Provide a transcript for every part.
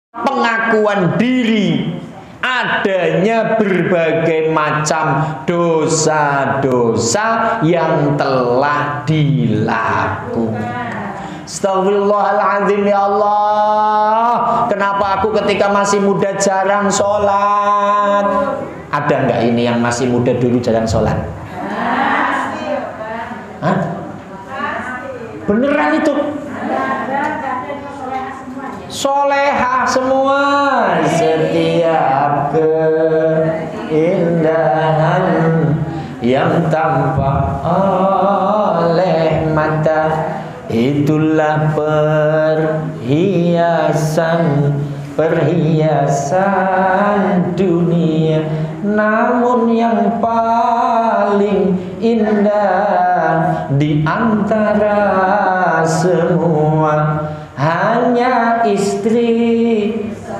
pengakuan diri adanya berbagai macam dosa-dosa yang telah dilakukan. Astagfirullahaladzim, ya Allah, kenapa aku ketika masih muda jarang sholat? Ada nggak ini yang masih muda dulu jarang sholat? Hah? Beneran itu? Solehah semua. Setiap keindahan yang tampak oleh mata, itulah perhiasan dunia. Namun yang paling indah di antara semua hanya istri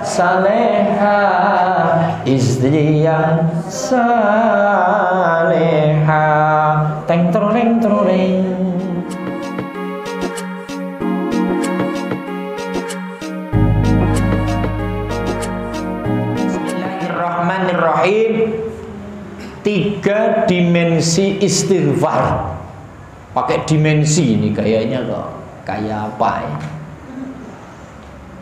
salehah, istri yang salehah. Teng tereng tereng. Bismillahirrahmanirrahim. 3 dimensi istighfar. Pakai dimensi ini kayaknya kok kayak apa ya?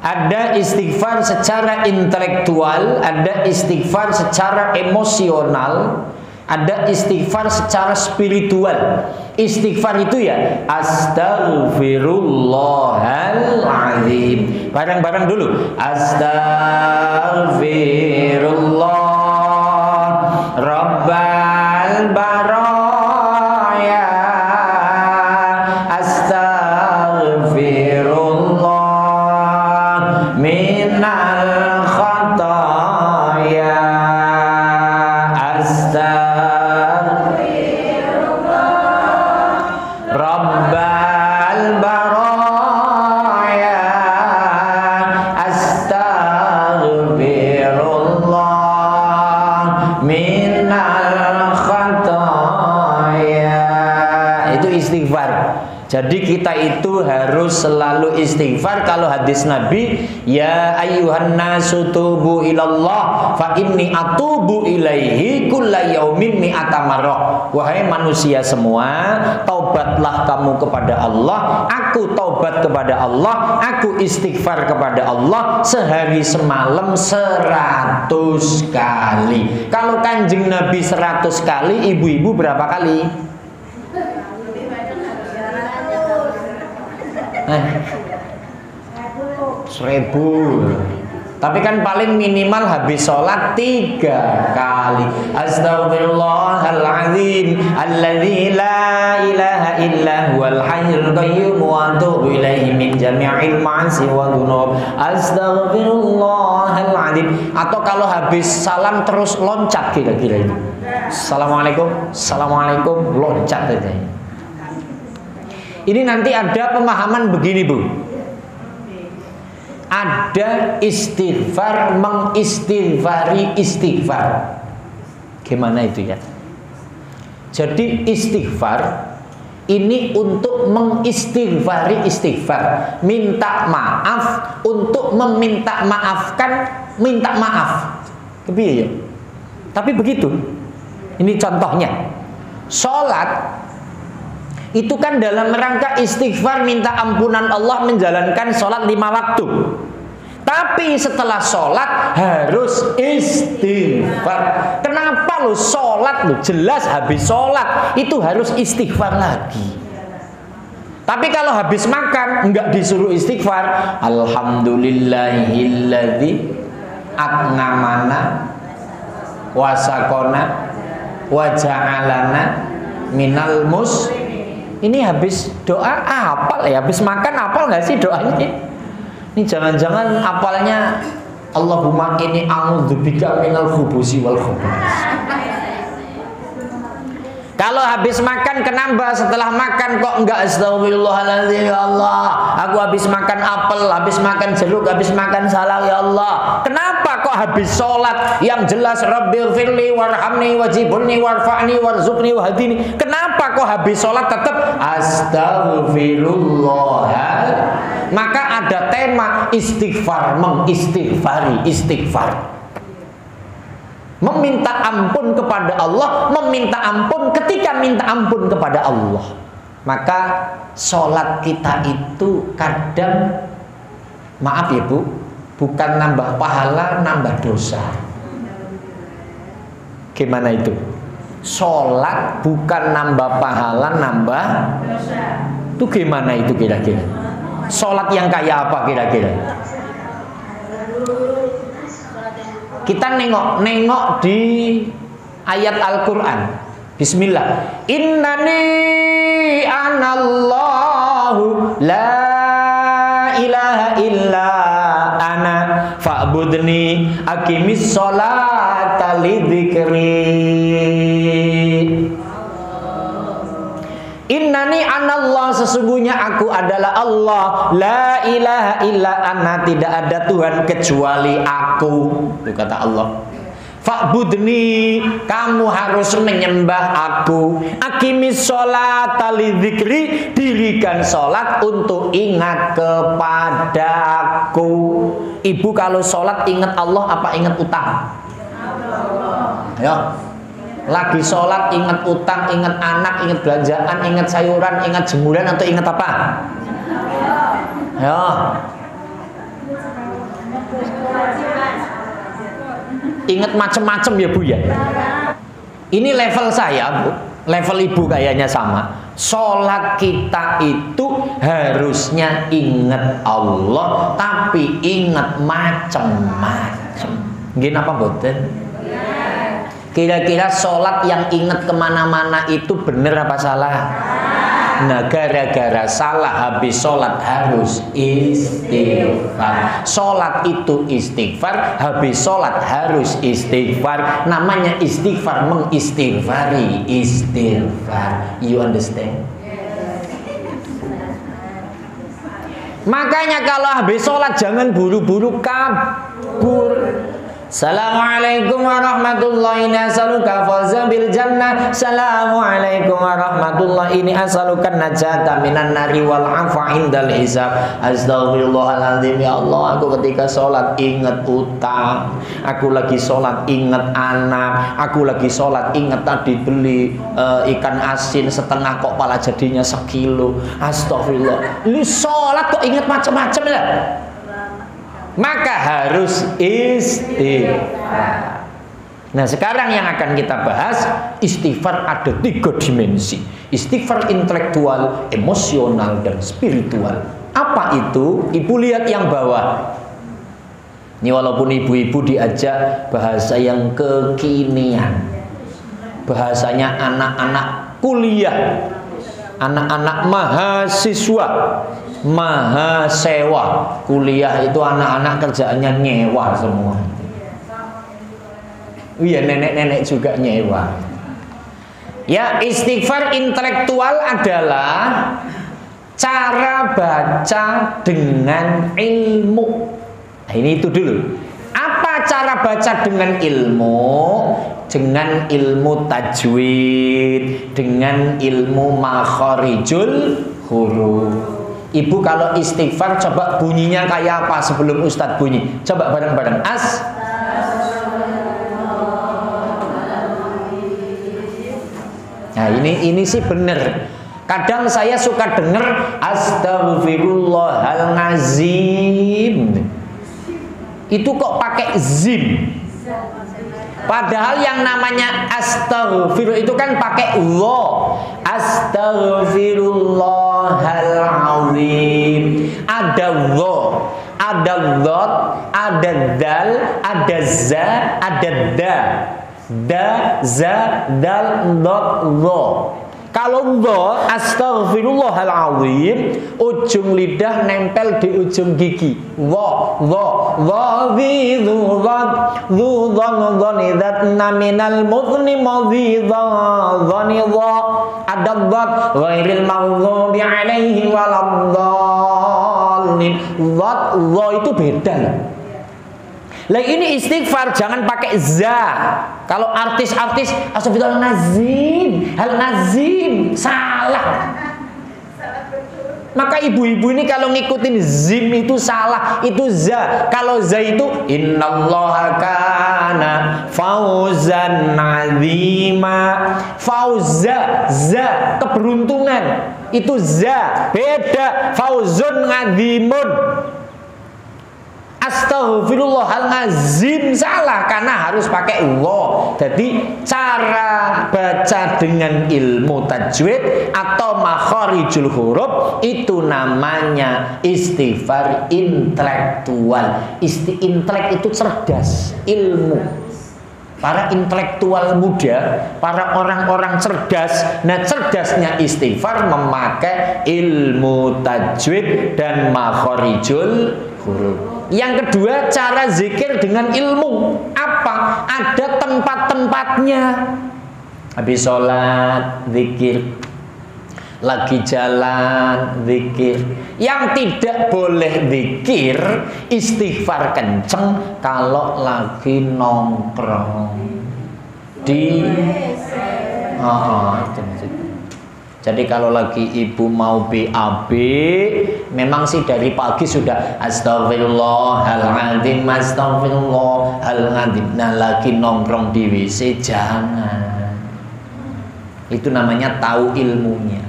Ada istighfar secara intelektual, ada istighfar secara emosional, ada istighfar secara spiritual. Istighfar itu ya astaghfirullahaladzim. Bareng-bareng dulu. Astaghfirullah Rabbal baraya. Astaghfirullah minal khataya. Rabbal baraya. Astaghfirullah minal khataya. Itu istighfar. Jadi kita itu harus selalu istighfar. Kalau hadis Nabi, ya ayyuhan nasu tubu ilallah fa inni atubu ilaihi kulla yaumin mi'ata marrah. Wahai manusia semua, taubatlah kamu kepada Allah, aku taubat kepada Allah, aku istighfar kepada Allah sehari semalam 100 kali. Kalau Kanjeng Nabi 100 kali, ibu-ibu berapa kali? 1000. Tapi kan paling minimal habis sholat 3 kali. Astaghfirullahaladzim alladzi la ilaha illa huwal hayyul qayyum wa atubu ilaihi min jami'il ma'asi wa dzunub. Astaghfirullahaladzim. Atau kalau habis salam terus loncat kira-kira ini. Assalamualaikum, assalamualaikum, loncat aja. Ini nanti ada pemahaman begini, Bu. Ada istighfar mengistighfari istighfar. Gimana itu ya? Jadi istighfar ini untuk mengistighfari istighfar, minta maaf untuk meminta maafkan, minta maaf. Kepiye ya? Tapi begitu. Ini contohnya. Salat itu kan dalam rangka istighfar, minta ampunan Allah, menjalankan sholat 5 waktu. Tapi setelah sholat harus istighfar. Kenapa lo sholat lo jelas habis sholat itu harus istighfar lagi. Tapi kalau habis makan enggak disuruh istighfar. Alhamdulillahilladzi atnamana wasakona waja'alana minal muslimin. Ini habis doa apal ya, habis makan apal nggak sih doanya? Ini jangan-jangan apalnya Allahumma inni a'udzubika minal khubusi wal khaba'is. Kalau habis makan kenambah, setelah makan kok enggak astagfirullahaladzim ya Allah, aku habis makan apel, habis makan jeruk, habis makan salak ya Allah. Kenapa kok habis sholat yang jelas Rabbighfirli warhamni wajibulni warfa'ni warzuqni wahdini, kenapa kok habis sholat tetap astagfirullahaladzim? Maka ada tema istighfar, mengistighfari, istighfar. Meminta ampun kepada Allah, meminta ampun ketika minta ampun kepada Allah. Maka sholat kita itu kadang, maaf ya Bu, bukan nambah pahala, nambah dosa. Gimana itu? Sholat bukan nambah pahala, nambah dosa. Itu gimana itu kira-kira? Sholat yang kayak apa kira-kira? Kita nengok di ayat Al-Quran. Bismillah. Innani anallahu la ilaha illa ana fa'budni aqimis sholata lidzikri. Innani anallah, sesungguhnya aku adalah Allah, la ilaha illa ana, tidak ada Tuhan kecuali aku. Itu kata Allah. Fa'budni, kamu harus menyembah aku. Aqimis sholata lidzikri, dirikan sholat untuk ingat kepadaku. Ibu kalau sholat ingat Allah apa ingat utang? Ya. Lagi sholat ingat utang, ingat anak, ingat belanjaan, ingat sayuran, ingat jemuran, atau ingat apa? Ya. Ingat macem-macem ya Bu ya. Ini level saya Bu, level ibu kayaknya sama. Sholat kita itu harusnya ingat Allah, tapi ingat macem-macem. Gini apa boten? Kira-kira sholat yang ingat kemana-mana itu bener apa salah? Nah, gara-gara salah habis sholat harus istighfar. Sholat itu istighfar, habis sholat harus istighfar. Namanya istighfar, mengistighfari, istighfar. You understand? Makanya kalau habis sholat jangan buru-buru kabur. Assalamualaikum warahmatullahi nasaluka fawza bil jannah. Assalamualaikum warahmatullahi ini asalukan najata minan nari wal afa indal hisab. Astagfirullahaladzim, ya Allah, aku ketika sholat ingat utang, aku lagi sholat ingat anak, aku lagi sholat ingat tadi beli ikan asin setengah kok malah jadinya sekilo. Astagfirullah, ini sholat kok ingat macam-macam ya. Maka harus istighfar. Nah, sekarang yang akan kita bahas, istighfar ada 3 dimensi. Istighfar intelektual, emosional, dan spiritual. Apa itu? Ibu lihat yang bawah. Ini walaupun ibu-ibu diajak bahasa yang kekinian, bahasanya anak-anak kuliah, anak-anak mahasiswa, mahasewa. Kuliah itu anak-anak kerjaannya nyewa semua. Iya, nenek-nenek juga nyewa. Ya, istighfar intelektual adalah cara baca dengan ilmu. Nah, ini itu dulu. Apa cara baca dengan ilmu? Dengan ilmu tajwid, dengan ilmu makharijul huruf. Ibu kalau istighfar coba bunyinya kayak apa sebelum Ustadz bunyi? Coba bareng-bareng. Nah, ini sih bener. Kadang saya suka denger Astaghfirullahalazim. Itu kok pakai zim. Padahal yang namanya astaghfirullah itu kan pakai wa. Astaghfirullahalazim. Ada wa, ada dhot, ada dal, ada za, ada da. Da, za, dal, dhot, wa. Kalau dha, astaghfirullahalazim, ujung lidah nempel di ujung gigi. Dha, dhi, dhu, dhad, dhu, dhan, dhanidatna minal mudhni madhidha, dhanidha. Ada dhad, ghairil maghdubi alaihi waladhdallin. Dhad, dha itu beda. Lah ini istighfar jangan pakai za. Kalau artis-artis astagfirullahalazim, salah. Maka ibu-ibu ini kalau ngikutin zim itu salah, itu za. Kalau za itu innallaha kana fauzan azima. Fauza, za, keberuntungan. Itu za. Beda fauzun azimun. Astaghfirullahalazim, salah karena harus pakai Allah. Jadi cara baca dengan ilmu tajwid atau makharijul huruf itu namanya istighfar intelektual. Intelek itu cerdas, ilmu. Para intelektual muda, para orang-orang cerdas. Nah, cerdasnya istighfar memakai ilmu tajwid dan makharijul huruf. Yang kedua, cara zikir dengan ilmu. Apa? Ada tempat-tempatnya. Habis sholat, zikir. Lagi jalan, zikir. Yang tidak boleh zikir, istighfar kenceng kalau lagi nongkrong di Jadi kalau lagi ibu mau BAB, memang sih dari pagi sudah astagfirullahaladzim, astagfirullahaladzim. Nah, lagi nongkrong di WC jangan. Itu namanya tahu ilmunya.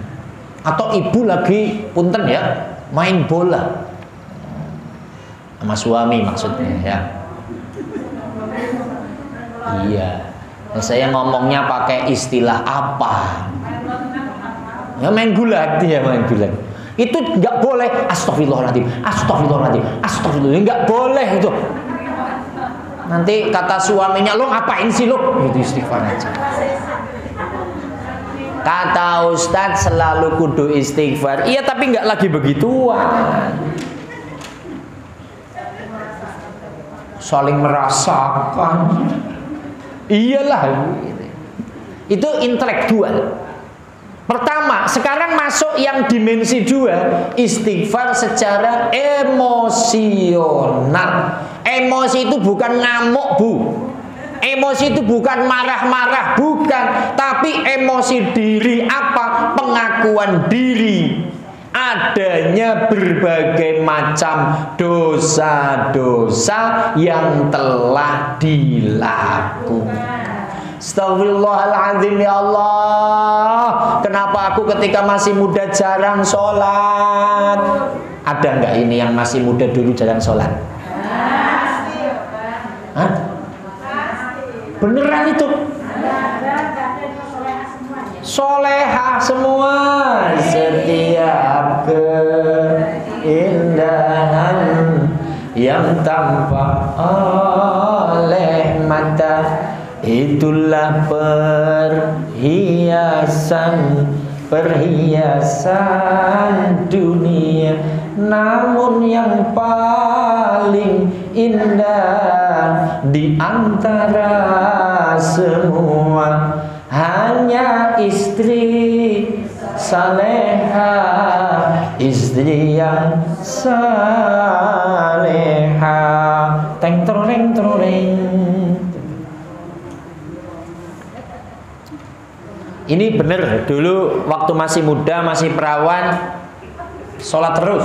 Atau ibu lagi punten ya, main bola sama suami maksudnya ya. Iya. Nah, saya ngomongnya pakai istilah apa? Ya main gulat, ya main gulat. Itu nggak boleh. Astagfirullahaladzim, astagfirullahaladzim, astagfirullah. Nggak boleh itu. Nanti kata suaminya, lo ngapain sih lo? Itu istighfar aja. Kata Ustadz selalu kudu istighfar. Iya tapi nggak lagi begituan. Saling merasakan. Iyalah. Itu intelektual. Pertama, sekarang masuk yang dimensi 2, istighfar secara emosional. Emosi itu bukan ngamuk, Bu. Emosi itu bukan marah-marah, bukan. Tapi emosi diri apa? Pengakuan diri. Adanya berbagai macam dosa-dosa yang telah dilakukan. Astagfirullahaladzim, ya Allah. Kenapa aku ketika masih muda jarang sholat? Ada nggak ini yang masih muda dulu jarang sholat? Hah? Beneran itu? Soleha semua. Setiap keindahan yang tampak oleh mata, itulah perhiasan dunia. Namun yang paling indah di antara semua hanya istri saleha, istri yang saleha. Teng tereng tereng. Ini bener, dulu waktu masih muda, masih perawan, sholat terus.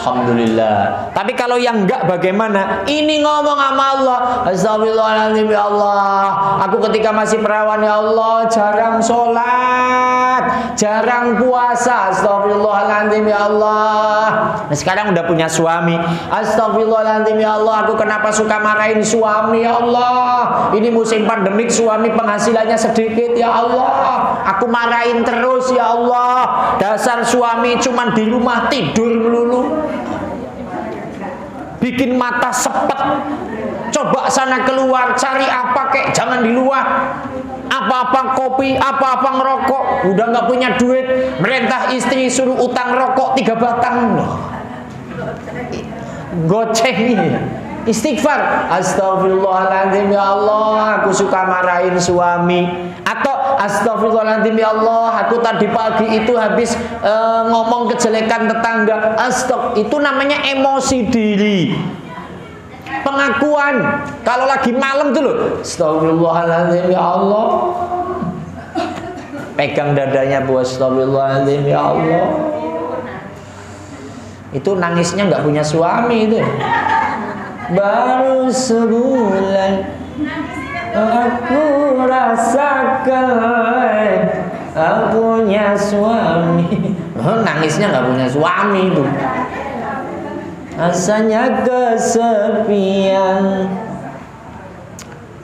Alhamdulillah. Tapi kalau yang enggak bagaimana? Ini ngomong sama Allah, astagfirullahaladzim ya Allah, aku ketika masih perawan ya Allah jarang sholat, jarang puasa, astagfirullahaladzim ya Allah. Nah sekarang udah punya suami, astagfirullahaladzim ya Allah, aku kenapa suka marahin suami ya Allah. Ini musim pandemik, suami penghasilannya sedikit ya Allah, aku marahin terus ya Allah. Dasar suami cuman di rumah tidur melulu, bikin mata sepet. Coba sana keluar cari apa kek, jangan di luar. Apa-apa kopi, apa-apa ngerokok, udah nggak punya duit, merintah istri suruh utang rokok 3 batang. Goceng ini. Istighfar, astagfirullahaladzim ya Allah, aku suka marahin suami. Atau astagfirullahaladzim ya Allah, aku tadi pagi itu habis ngomong kejelekan tetangga. Itu namanya emosi diri. Pengakuan. Kalau lagi malam tuh loh, astagfirullahaladzim ya Allah, pegang dadanya, bu, astagfirullahaladzim ya Allah, Itu nangisnya nggak punya suami itu. Baru sebulan aku rasakan aku punya suami. Nangisnya nggak punya suami itu. Rasanya kesepian.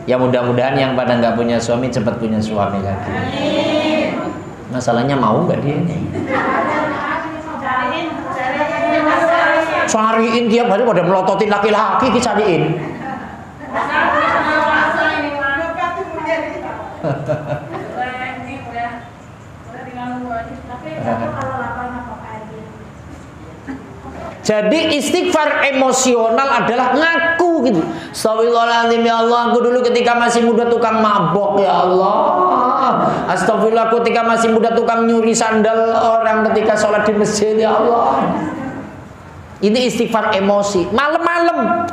Ya mudah-mudahan yang pada nggak punya suami cepat punya suami lagi. Masalahnya mau nggak dia? Cariin tiap hari pada melototin laki-laki, dicariin. Jadi istighfar emosional adalah ngaku gitu. Astagfirullahaladzim ya Allah, aku dulu ketika masih muda tukang mabok ya Allah. Astagfirullah, aku ketika masih muda tukang nyuri sandal orang ketika sholat di masjid ya Allah. Ini istighfar emosi, malam-malam.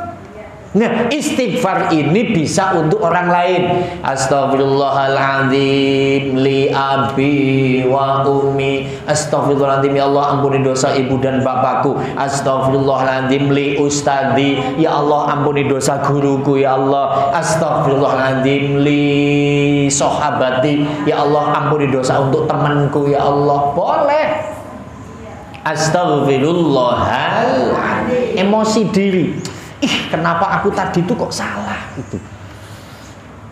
Nah, istighfar ini bisa untuk orang lain. Astagfirullahaladzim li abi wa ummi. Astagfirullahaladzim ya Allah, ampuni dosa ibu dan bapakku. Astagfirullahaladzim li ustadi. Ya Allah, ampuni dosa guruku ya Allah. Astagfirullahaladzim li sahabati. Ya Allah, ampuni dosa untuk temanku ya Allah. Boleh. Astagfirullahaladzim. Emosi diri. Ih, kenapa aku tadi tuh kok salah gitu?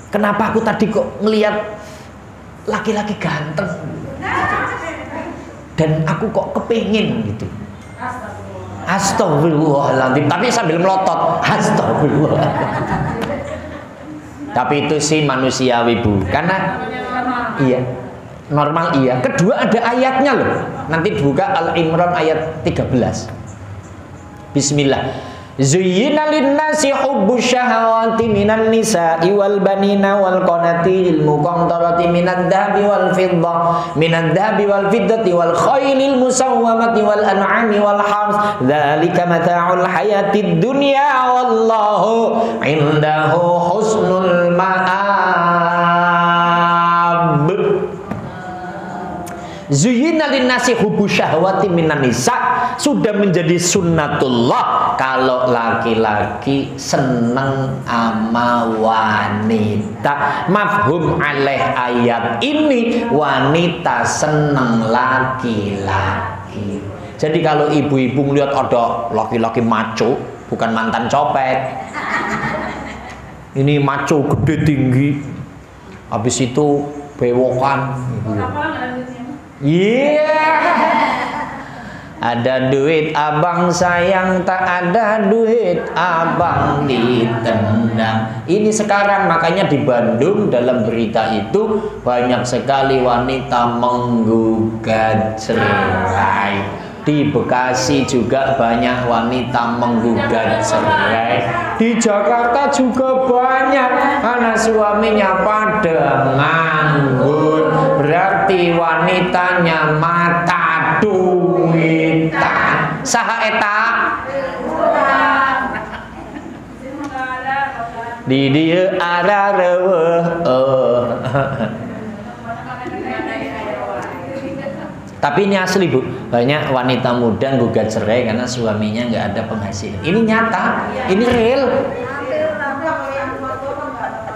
Kenapa aku tadi kok ngelihat laki-laki ganteng dan aku kok kepingin gitu? Astagfirullahaladzim. Tapi sambil melotot. Astagfirullah. Tapi itu sih manusiawi Bu. Karena iya, normal iya. Kedua ada ayatnya loh. Nanti buka Al-Imran ayat 13. Bismillah. Zuyyina lin-nasi hubbus syahawati minan nisa'i wal banina wal qanatiril muqantarati minadh dhahabi wal fiddah fiddati wal khaylil musawwamati wal an'ami wal harth dzalika mata'ul hayatid dunya wallahu 'indahu husnul ma'ab. Zuyyina lin-nasi hubbus syahawati minan nisa'. Sudah menjadi sunnatullah kalau laki-laki seneng sama wanita. Mafhum alaih ayat ini, wanita seneng laki-laki. Jadi kalau ibu-ibu melihat ada laki-laki maco, bukan mantan copet, ini maco gede tinggi, habis itu bewokan. Ada duit abang sayang, tak ada duit abang ditendang. Ini sekarang, makanya di Bandung dalam berita itu banyak sekali wanita menggugat cerai. Di Bekasi juga banyak wanita menggugat cerai. Di Jakarta juga banyak, karena suaminya pada nganggur. Berarti wanitanya mata duitan. Saha eta? Di dieu ada reueuh. Tapi ini asli Bu, banyak wanita muda gugat cerai karena suaminya nggak ada penghasilan. Ini nyata, ini real.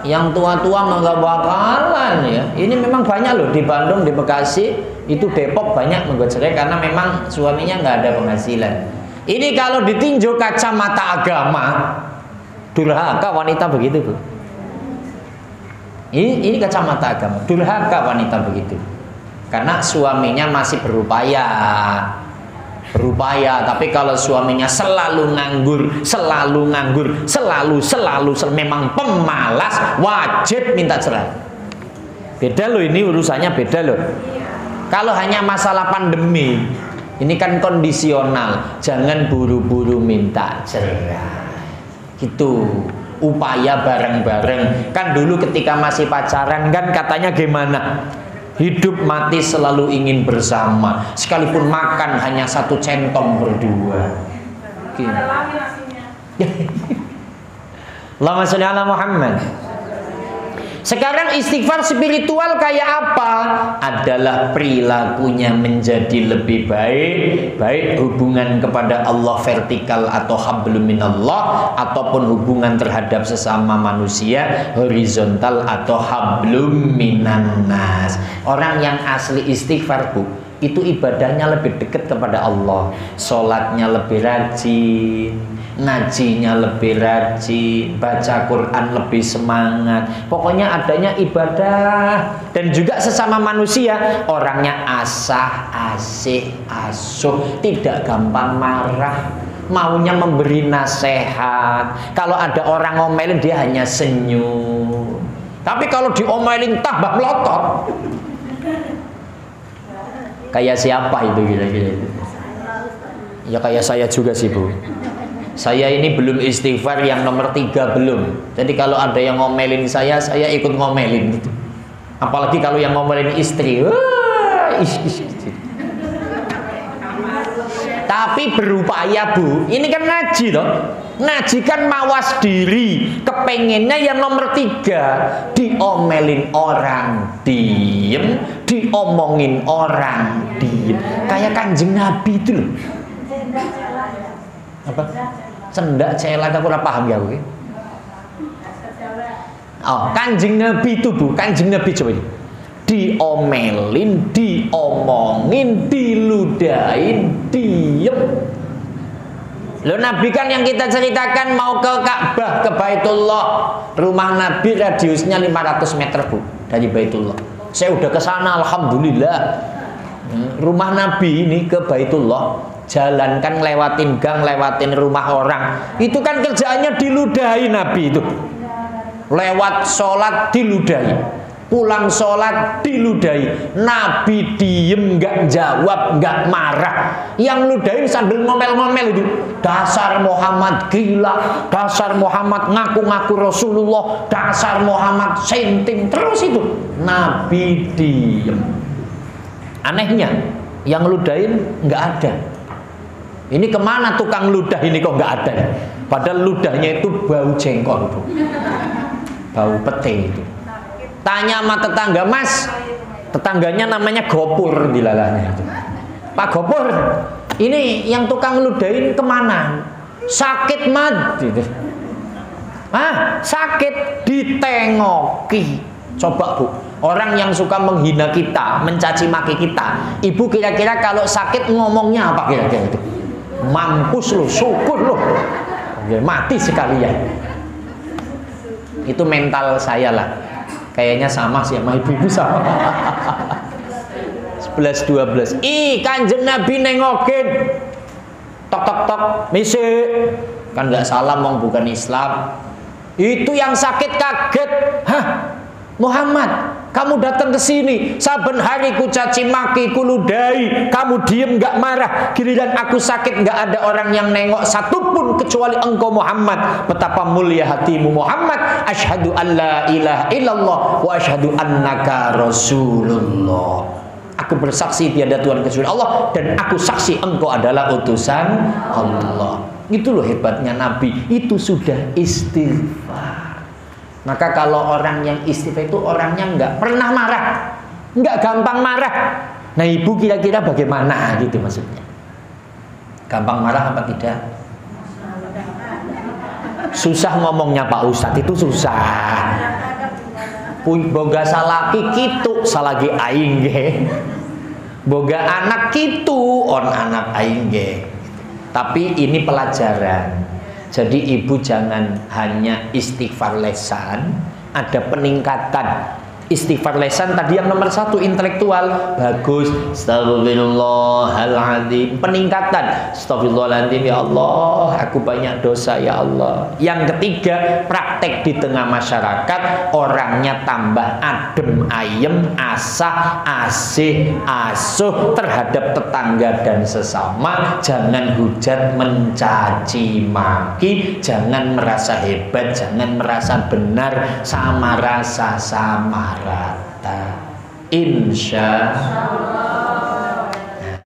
Yang tua-tua mah nggak bakalan ya. Ini memang banyak loh di Bandung, di Bekasi, itu Depok banyak menggugat cerai karena memang suaminya nggak ada penghasilan. Ini kalau ditinjau kacamata agama, durhaka wanita begitu Bu. Ini kacamata agama, durhaka wanita begitu. Karena suaminya masih berupaya, tapi kalau suaminya selalu nganggur, selalu memang pemalas, wajib minta cerai. Beda loh, ini urusannya beda loh. Kalau hanya masalah pandemi, ini kan kondisional, jangan buru-buru minta cerai. Gitu. Upaya bareng-bareng. Kan dulu ketika masih pacaran kan katanya gimana? Hidup mati selalu ingin bersama, sekalipun makan hanya satu centong berdua. Allahumma sholli ala Muhammad. Sekarang istighfar spiritual kayak apa? Adalah perilakunya menjadi lebih baik, baik hubungan kepada Allah vertikal atau hablum minallah, ataupun hubungan terhadap sesama manusia horizontal atau hablum minannas. Orang yang asli istighfar, Bu, itu ibadahnya lebih dekat kepada Allah, sholatnya lebih rajin, ngajinya lebih rajin, baca Quran lebih semangat, pokoknya adanya ibadah. Dan juga sesama manusia orangnya asah, asih, asuh, tidak gampang marah, maunya memberi nasihat. Kalau ada orang ngomelin dia hanya senyum, tapi kalau diomelin tambah melotot. Kayak siapa itu kira-kira? Ya kayak saya juga sih, Bu. Saya ini belum istighfar yang nomor 3 belum. Jadi kalau ada yang ngomelin saya ikut ngomelin gitu. Apalagi kalau yang ngomelin istri. Tapi berupaya, Bu. Ini kan ngaji toh. Ngaji kan mawas diri. Kepengennya yang nomor 3. Diomelin orang diem, diomongin orang diem. Kayak Kanjeng Nabi itu loh. Apa? Cendak celak, aku ora paham ya, oke. Oh, Kanjeng Nabi itu, Bu. Kanjeng Nabi coba ini. Diomelin, diomongin, diludahin, diem. Loh, Nabi kan yang kita ceritakan mau ke Ka'bah, ke Baitullah. Rumah Nabi radiusnya 500 meter, Bu, dari Baitullah. Saya udah ke sana, alhamdulillah. Rumah Nabi ini ke Baitullah, jalan kan lewatin gang, lewatin rumah orang. Itu kan kerjaannya diludahi Nabi itu. Lewat sholat diludahi, pulang sholat diludahi. Nabi diem, nggak jawab, nggak marah. Yang ludahin sambil ngomel-ngomel itu. Dasar Muhammad gila, dasar Muhammad ngaku-ngaku Rasulullah, dasar Muhammad senting. Terus itu Nabi diem. Anehnya yang ludahin nggak ada. Ini kemana tukang ludah ini kok nggak ada? Padahal ludahnya itu bau jengkol, Bu. Bau pete itu. Tanya sama tetangga, Mas, tetangganya namanya Gopur dilalahnya itu. Pak Gopur, ini yang tukang ludahin kemana? Sakit mat gitu. Ah, sakit, ditengoki. Coba, Bu, orang yang suka menghina kita, mencaci maki kita, Ibu kira-kira kalau sakit ngomongnya apa kira-kira itu? Mampus lo, syukur lo, ya, mati sekalian. Itu mental saya lah. Kayaknya sama sih sama ibu-ibu sama. 11-12. Ih, Kanjeng Nabi nengokin. Tok tok tok, misi. Kan nggak salah, mong bukan Islam. Itu yang sakit kaget. Hah? Muhammad, kamu datang ke sini, saben hari ku caci maki, ku ludahi, kamu diem nggak marah. Giliran aku sakit nggak ada orang yang nengok satupun kecuali engkau Muhammad. Betapa mulia hatimu Muhammad. Asyhadu an la ilaha illallah wa asyhadu annaka rasulullah. Aku bersaksi tiada Tuhan kecuali Allah, dan aku saksi engkau adalah utusan Allah. Itu loh hebatnya Nabi. Itu sudah istighfar. Maka kalau orang yang istighfar itu orangnya nggak pernah marah, nggak gampang marah. Nah, Ibu kira-kira bagaimana gitu maksudnya? Gampang marah apa tidak? Susah ngomongnya Pak Ustadz, itu susah. Boga salaki kitu salagi aing ge. Boga anak kitu on anak aing ge. Tapi ini pelajaran. Jadi Ibu jangan hanya istighfar lesan, ada peningkatan. Istighfar lesan tadi yang nomor 1 intelektual, bagus. Astagfirullahaladzim, peningkatan. Astagfirullahaladzim, ya Allah, aku banyak dosa ya Allah. Yang ketiga, praktek di tengah masyarakat, orangnya tambah adem ayem, asah, asih, asuh terhadap tetangga dan sesama. Jangan hujat mencaci maki, jangan merasa hebat, jangan merasa benar, sama rasa sama rata. Insya